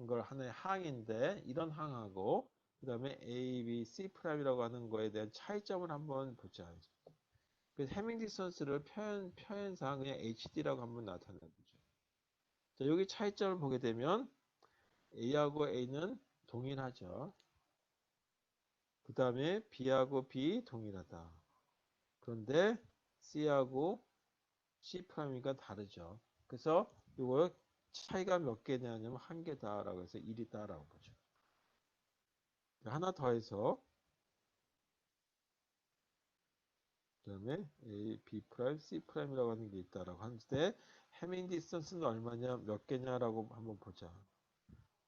걸 하나의 항인데 이런 항하고 그 다음에 A, B, C 프라임이라고 하는 거에 대한 차이점을 한번 보자. 그래서 해밍 디스턴스를 표현상 그냥 HD라고 한번 나타내 보죠. 자, 여기 차이점을 보게 되면 A하고 A는 동일하죠. 그 다음에 B하고 B 동일하다. 그런데 C하고 C'가 다르죠. 그래서 이거 차이가 몇 개냐면 한 개다라고 해서 1이다라고 보죠. 하나 더해서 그다음에 A, B 프라임, C 프라임이라고 하는 게 있다라고 하는데 해밍 디스턴스는 얼마냐, 몇 개냐라고 한번 보자.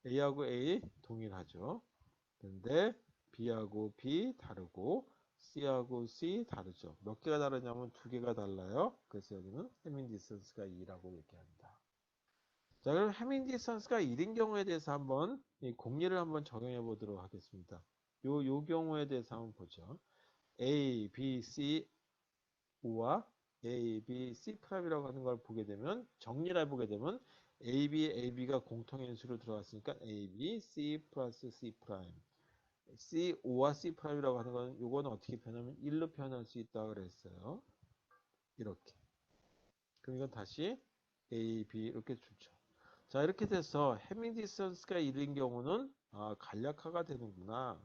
A하고 A 동일하죠. 그런데 B하고 B 다르고 C하고 C 다르죠. 몇 개가 다르냐면 두 개가 달라요. 그래서 여기는 해밍 디스턴스가 2라고 얘기합니다. 자, 그럼 해밍 디스턴스가 1인 경우에 대해서 한번 이 공리를 한번 적용해 보도록 하겠습니다. 요 경우에 대해서 한번 보죠. A, B, C, O와 A, B, C 프라임이라고 하는 걸 보게 되면 정리를 해보게 되면 A, B, A, B가 공통인수로 들어갔으니까 A, B, C 플러스 C 프라임. C, O와 C 프라임이라고 하는 건 요거는 어떻게 표현하면 1로 표현할 수 있다고 그랬어요. 이렇게. 그럼 이건 다시 A, B 이렇게 주죠. 자, 이렇게 돼서 해밍 디스턴스가 1인 경우는 간략화가 되는구나.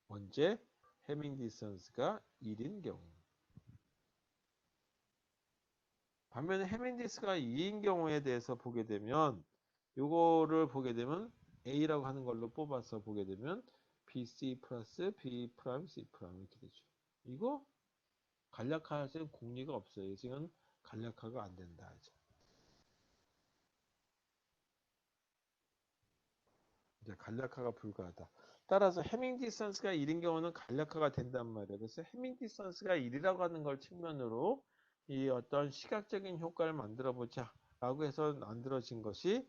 언제? 해밍 디스턴스가 1인 경우. 반면에 해밍 디스턴스가 2인 경우에 대해서 보게 되면 요거를 보게 되면 A라고 하는 걸로 뽑아서 보게 되면 BC 플러스 B 프라임 C 프라임 이렇게 되죠. 이거 간략화할 때는 공리가 없어요. 지금 간략화가 안 된다. 이제 간략화가 불가하다. 따라서 해밍 디스턴스가 1인 경우는 간략화가 된단 말이에요. 그래서 해밍 디스턴스가 1이라고 하는 걸 측면으로 이 어떤 시각적인 효과를 만들어 보자 라고 해서 만들어진 것이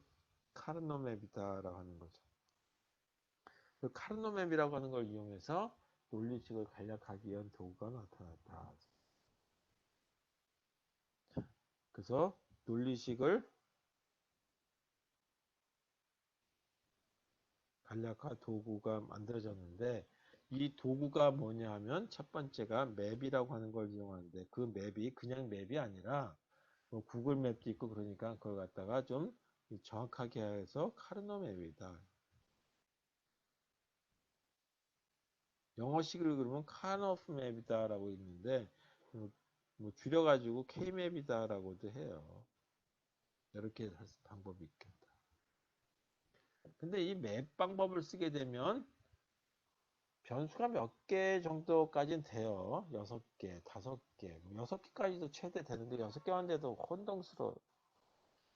카르노맵이다라고 하는 거죠. 그 카르노맵이라고 하는 걸 이용해서 논리식을 간략하기 위한 도구가 나타났다. 그래서 논리식을 간략화 도구가 만들어졌는데 이 도구가 뭐냐 하면 첫 번째가 맵이라고 하는 걸 이용하는데 그 맵이 그냥 맵이 아니라 뭐 구글 맵도 있고 그러니까 그걸 갖다가 좀 정확하게 해서 카르노 맵이다. 영어식으로 그러면 카노프 맵이다라고 있는데 뭐, 뭐 줄여가지고 K맵이다라고도 해요. 이렇게 할 방법이 있겠다. 근데 이 맵 방법을 쓰게 되면 변수가 몇 개 정도까지는 돼요. 6개, 5개, 6개까지도 최대 되는데 6개만 돼도 혼동스러워요.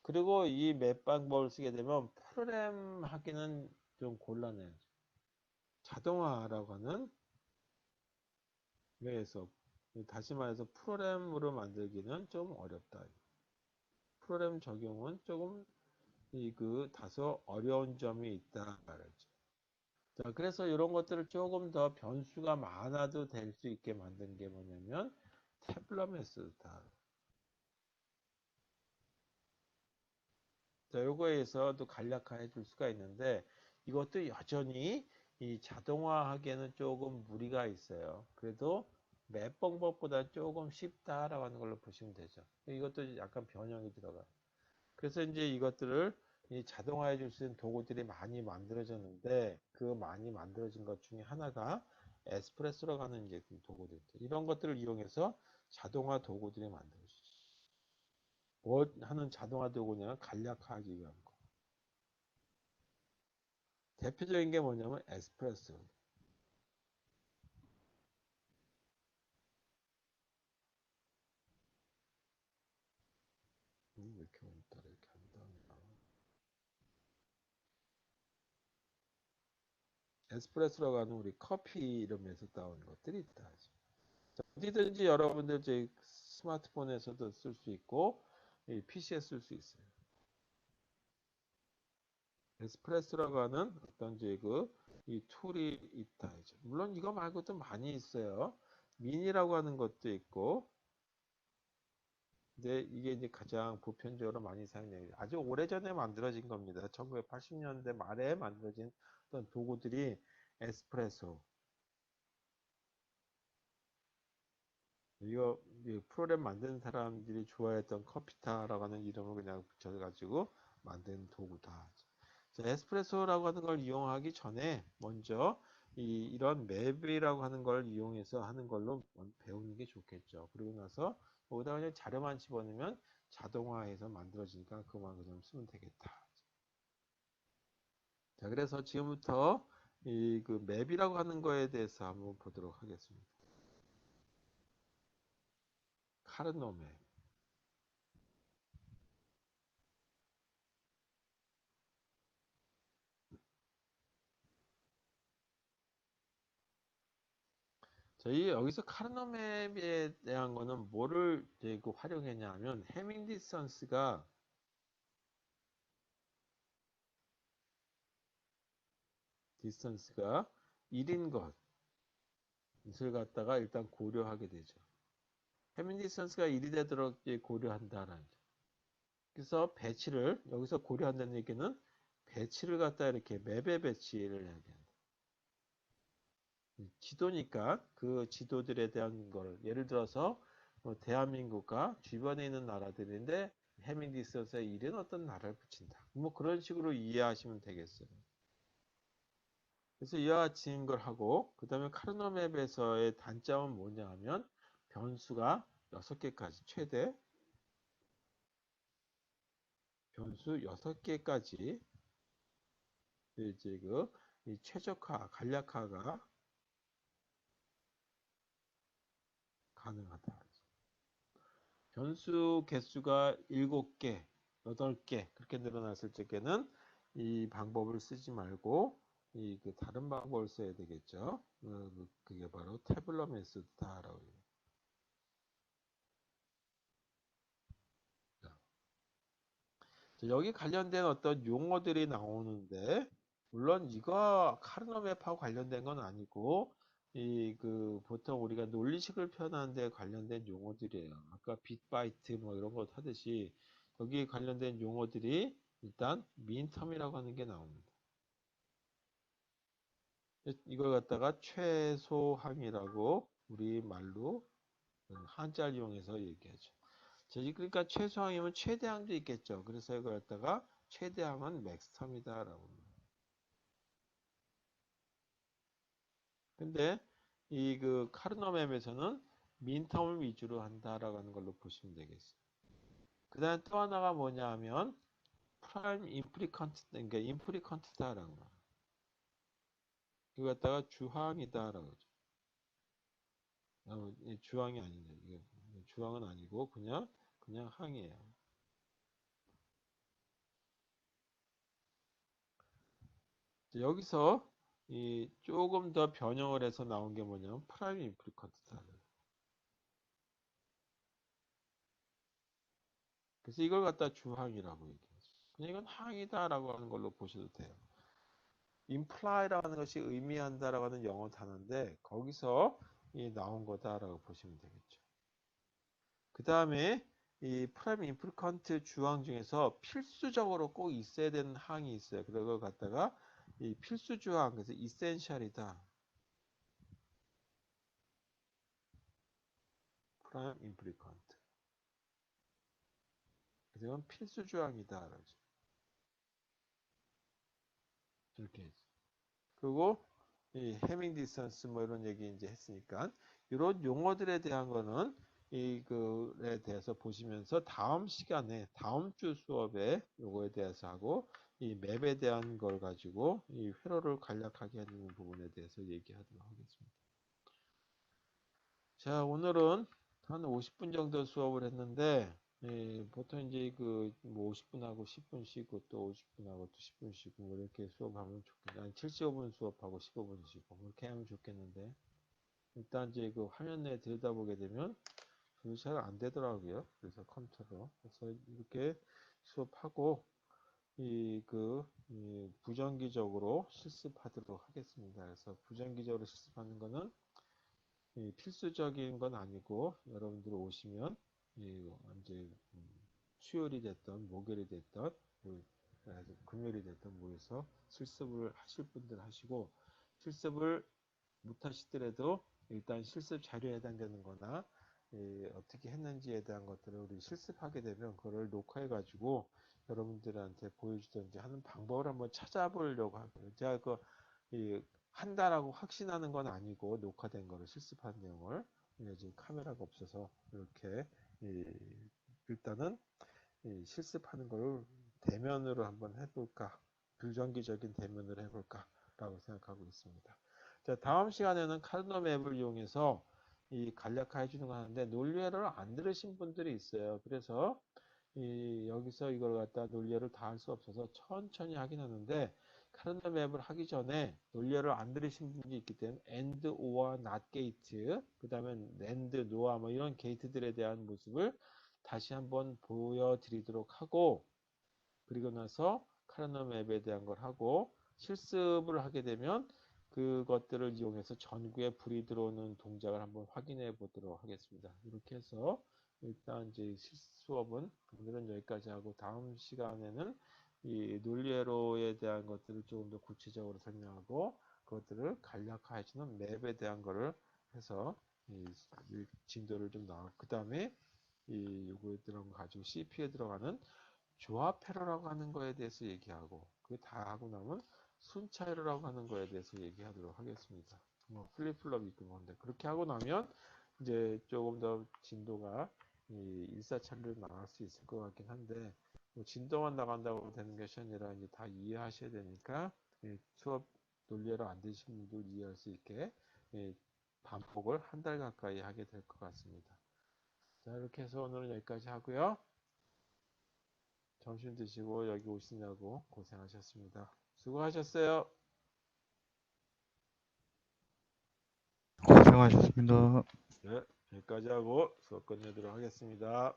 그리고 이 맵 방법을 쓰게 되면 프로그램 하기는 좀 곤란해요. 자동화라고 하는 외에서 다시 말해서 프로그램으로 만들기는 좀 어렵다. 프로그램 적용은 조금 다소 어려운 점이 있다 말이죠. 자, 그래서 이런 것들을 조금 더 변수가 많아도 될 수 있게 만든 게 뭐냐면 태블러 메소드다. 자, 요거에서도 간략화해 줄 수가 있는데 이것도 여전히 이 자동화하기에는 조금 무리가 있어요. 그래도 맵 방법보다 조금 쉽다라고 하는 걸로 보시면 되죠. 이것도 약간 변형이 들어가요. 그래서 이제 이것들을 이 자동화해 줄 수 있는 도구들이 많이 만들어졌는데 그 많이 만들어진 것 중에 하나가 에스프레소라고 하는 이제 도구들. 이런 것들을 이용해서 자동화 도구들이 만들어지죠. 뭐 하는 자동화 도구냐 간략화하기 위한 거. 대표적인 게 뭐냐면 에스프레소. 왜 이렇게 오늘따라 이렇게 한다냐. 에스프레소라고 하는 우리 커피 이름에서 따온 것들이 있다. 어디든지 여러분들 제 스마트폰에서도 쓸 수 있고 PC에 쓸 수 있어요. 에스프레소라고 하는 어떤 이제 이 툴이 있다. 이제. 물론 이거 말고도 많이 있어요. 미니라고 하는 것도 있고, 근데 이게 이제 가장 보편적으로 많이 사용돼요. 아주 오래전에 만들어진 겁니다. 1980년대 말에 만들어진 어떤 도구들이 에스프레소. 이거 프로그램 만든 사람들이 좋아했던 커피타라고 하는 이름을 그냥 붙여가지고 만든 도구다. 자, 에스프레소라고 하는 걸 이용하기 전에 먼저 이런 맵이라고 하는 걸 이용해서 하는 걸로 배우는 게 좋겠죠. 그리고 나서 거기다가 그냥 자료만 집어넣으면 자동화해서 만들어지니까 그만 그냥 쓰면 되겠다. 자, 그래서 지금부터 그 맵이라고 하는 거에 대해서 한번 보도록 하겠습니다. 카르노 맵. 저희 여기서 카르노 맵에 대한 거는 뭐를 이제 활용했냐 하면 해밍 디스턴스가 1인 것을 갖다가 일단 고려하게 되죠. 해밍 디스턴스가 1이 되도록 고려한다라는 점. 그래서 배치를 여기서 고려한다는 얘기는 배치를 갖다 이렇게 맵에 배치를 해야 돼요. 지도니까 그 지도들에 대한 걸 예를 들어서 뭐 대한민국과 주변에 있는 나라들인데 해밍 디스턴스에 1은 어떤 나라를 붙인다. 뭐 그런 식으로 이해하시면 되겠어요. 그래서 이와 같은 걸 하고 그 다음에 카르노 맵에서의 단점은 뭐냐 하면 변수가 6개까지 최대 변수 6개까지 이제 이 최적화 간략화가 가능하다. 변수 개수가 7개, 8개 그렇게 늘어났을 적에는 이 방법을 쓰지 말고 그 다른 방법을 써야 되겠죠. 그게 바로 태블러 메소드다라고 해요. 여기 관련된 어떤 용어들이 나오는데 물론 이거 카르노 맵하고 관련된 건 아니고 보통 우리가 논리식을 표현하는 데 관련된 용어들이에요. 아까 빅바이트 뭐 이런 거 하듯이 여기 관련된 용어들이 일단 민텀이라고 하는 게 나옵니다. 이걸 갖다가 최소함이라고 우리 말로 한자를 이용해서 얘기하죠. 그러니까 최소함이면 최대함도 있겠죠. 그래서 이걸 갖다가 최대함은 맥스텀이다라고 합니다. 근데 이 그 카르노맵에서는 민텀을 위주로 한다라고 하는 걸로 보시면 되겠어요. 그 다음에 또 하나가 뭐냐 하면 프라임 임프리컨트, 그러니까 임프리컨트다라는 거. 이거 갖다가 주항이다라고 하죠. 주항이 아닌데, 이게 주항은 아니고 그냥 항이에요. 여기서 이 조금 더 변형을 해서 나온 게 뭐냐면 프라임 임프리컨트다. 그래서 이걸 갖다 주항이라고 얘기해요. 그냥 이건 항이다라고 하는 걸로 보셔도 돼요. imply라는 것이 의미한다라고 하는 영어 단어인데 거기서 나온 거다라고 보시면 되겠죠. 그 다음에 이 프라임 임플리컨트 주항 중에서 필수적으로 꼭 있어야 되는 항이 있어요. 그걸 갖다가 이 필수 주항, 그래서 이센셜이다. 프라임 임플리컨트. 그래서 이건 필수 주항이다. 이렇게 했죠. 그리고 이 해밍 디스턴스 뭐 이런 얘기 이제 했으니까 이런 용어들에 대한 거는 이거에 대해서 보시면서 다음 시간에 다음 주 수업에 요거에 대해서 하고 이 맵에 대한 걸 가지고 이 회로를 간략하게 하는 부분에 대해서 얘기하도록 하겠습니다. 자, 오늘은 한 50분 정도 수업을 했는데 보통 이제 뭐 50분하고 10분 쉬고 또 50분하고 또 10분 쉬고 뭐 이렇게 수업하면 좋겠는데 한 75분 수업하고 15분 쉬고 그렇게 하면 좋겠는데 일단 이제 그 화면 내에 들여다보게 되면 잘 안 되더라고요. 그래서 컴퓨터로 그래서 이렇게 수업하고 이 부정기적으로 실습하도록 하겠습니다. 그래서 부정기적으로 실습하는 거는 필수적인 건 아니고 여러분들 오시면 이제 수요일이 됐던 목요일이 됐던 뭐, 금요일이 됐던 모여서 실습을 하실 분들 하시고 실습을 못 하시더라도 일단 실습 자료에 해당되는 거나 어떻게 했는지에 대한 것들을 우리 실습하게 되면 그거를 녹화해 가지고 여러분들한테 보여주든지 하는 방법을 한번 찾아보려고 하고요. 제가 한다라고 확신하는 건 아니고 녹화된 거를 실습한 내용을 지금 카메라가 없어서 이렇게 일단은 실습하는 거를 대면으로 한번 해볼까 불정기적인 대면으로 해볼까 라고 생각하고 있습니다. 자, 다음 시간에는 카르노 맵을 이용해서 이 간략화 해주는 거 하는데 논리회를 안 들으신 분들이 있어요. 그래서 여기서 이걸 갖다 논리회를 다 할 수 없어서 천천히 하긴 하는데 카르노 맵을 하기 전에 논리회를 안 들으신 분이 있기 때문에 AND, OR, NOT 게이트 그 다음에 NAND, NOR 뭐 이런 게이트들에 대한 모습을 다시 한번 보여드리도록 하고 그리고 나서 카르노 맵에 대한 걸 하고 실습을 하게 되면 그것들을 이용해서 전구에 불이 들어오는 동작을 한번 확인해 보도록 하겠습니다. 이렇게 해서 일단 이제 수업은 오늘은 여기까지 하고 다음 시간에는 이 논리회로에 대한 것들을 조금 더 구체적으로 설명하고 그것들을 간략화해주는 맵에 대한 거를 해서 이 진도를 좀 나가고 그 다음에 요거에 들어간 거 가지고 CPU에 들어가는 조합회로라고 하는 거에 대해서 얘기하고 그게 다 하고 나면 순차회로라고 하는 거에 대해서 얘기하도록 하겠습니다. 뭐 플립플롭 있고 뭔데 그렇게 하고 나면 이제 조금 더 진도가 일사천리로 나갈 수 있을 것 같긴 한데 뭐 진도만 나간다고 되는 것이 아니라 이제 다 이해하셔야 되니까 수업 논리로 안 되신 분도 이해할 수 있게 반복을 한 달 가까이 하게 될 것 같습니다. 자, 이렇게 해서 오늘은 여기까지 하고요. 점심 드시고 여기 오시냐고 고생하셨습니다. 수고하셨어요. 고생하셨습니다. 네, 여기까지 하고 수업 끝내도록 하겠습니다.